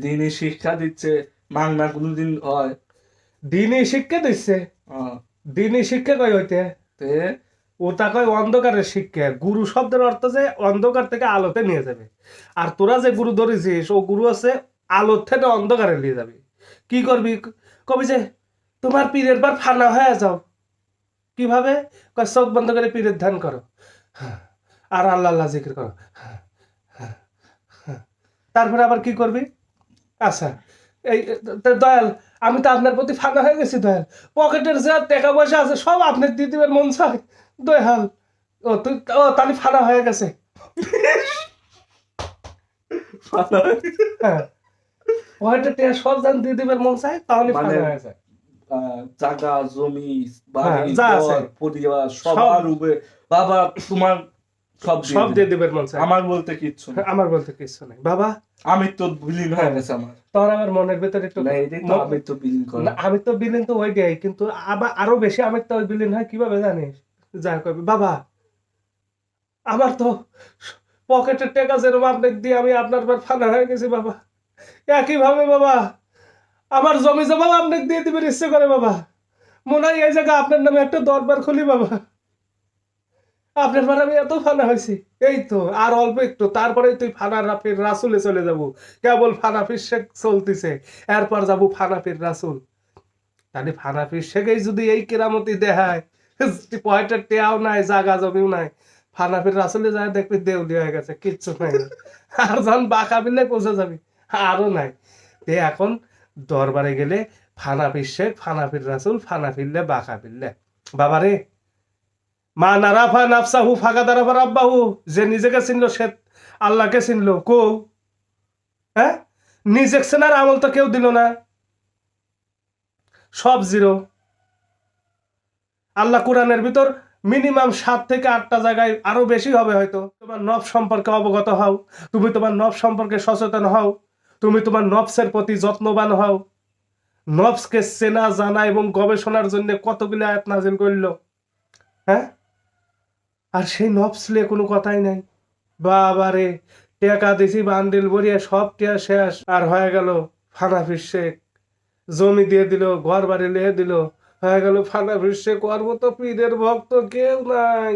দিনই শিক্ষা দিচ্ছে, মাংনা কোনদিন হয়? দিনই শিক্ষা দিচ্ছে। দিনই শিক্ষা কয় হইতে তে ওটা কয় অন্ধকারের শিক্ষা। গুরু শব্দের অর্থ যে অন্ধকার থেকে আলোতে নিয়ে যাবে। আর তোরা যে গুরু ধরেছিস ও গুরু আছে আলোর থেকে অন্ধকারে নিয়ে যাবে। কি করবি? কবি যে তোমার পীরের বার ফানা হয়ে যাও। কিভাবে? কয় চোখ বন্ধ করে পীরের ধ্যান করো আর আল্লাহ আল্লাহ জিকির করো। তারপরে আবার কি করবি? আচ্ছা, এই দয়াল, আমি তো আপনার প্রতি ফাঁকা হয়ে গেছি দয়াল। পকেটের যা টাকা পয়সা আছে সব আপনার দিয়ে দিবেন মন চায় দয়াল। ও তুই ও তাহলে ফাঁকা হয়ে গেছে। হ্যাঁ, পকেটের টাকা সব যান দিয়ে দিবেন মন চায় তাহলে মানে ফাঁকা হয়ে যায়। জায়গা জমি হ্যাঁ, বাড়ি যা ঘর আছে পরিবার সব সবার উপরে বাবা তোমার সব সব দিয়ে দিবেন মন চায়। আমার বলতে কিচ্ছু না। আমার বলতে কিছু নাই বাবা। আমি তো বিলীন হয়ে গেছে আমার। তোর আমার মনের ভিতরে একটু না এটাই তো আমি তো বিলীন করা। না, আমি তো বিলীন তো ওই দেয় কিন্তু আবার আরো বেশি আমি তো ওই বিলীন হয় কিভাবে জানিস? যা করবি বাবা, আমার তো পকেটের টাকা যেরকম আপনাকে দিয়ে আমি আপনার বার ফানা হয়ে গেছি বাবা, একই ভাবে বাবা আমার জমি জমা আপনাকে দিয়ে দিবেন ইচ্ছে করে বাবা। মনে হয় এই জায়গা আপনার নামে একটা দরবার খুলি বাবা। আপনার বার আমি এত ফানা হয়েছি, এই তো আর অল্প একটু তারপরে তুই ফানাফির রাসুলে চলে যাব। কেবল ফানাফির শেখ চলতেছে, এরপর যাব ফানাফির রাসুল। তাহলে ফানাফির শেখেই যদি এই কেরামতি দেখায়, পয়টার টেয়াও নাই জাগা জমিও নাই, ফানাফির রাসুলে যায় দেখবি দেউলি হয়ে গেছে, কিচ্ছু নাই। আর যখন বাঁকা বিলে পৌঁছে যাবি আরো নাই। তে এখন দরবারে গেলে ফানাফির শেখ ফানাফির রাসুল ফানা ফিরলে বাঁকা ফিরলে বাবারে মা নারাফা নাফসাহু ফাঁকা দারাফা রাব্বাহু, যে নিজেকে চিনলো সে আল্লাহকে চিনলো। কো হ্যাঁ, নিজেকে চেনার আমল তো কেউ দিল না, সব জিরো। আল্লাহ কোরআনের ভিতর মিনিমাম 7 থেকে 8টা জায়গায় আরো বেশি হবে হয়তো তোমার নফস সম্পর্কে অবগত হও, তুমি তোমার নফস সম্পর্কে সচেতন হও, তুমি তোমার নফসের প্রতি যত্নবান হও। নফসকে চেনা জানা এবং গবেষণার জন্য কতগুলো আয়াত নাজিল করলো। হ্যাঁ, আর সেই নফস নিয়ে কোনো কথাই নাই। বাবারে, টাকা দিছি বান্ডিল ভরিয়ে সব টিয়া শেষ, আর হয়ে গেল ফানাফির শেখ। জমি দিয়ে দিল, ঘর বাড়ি লিয়ে দিল, হয়ে গেল ফানাফির শেখ। ওর মতো পীরের ভক্ত কেউ নাই।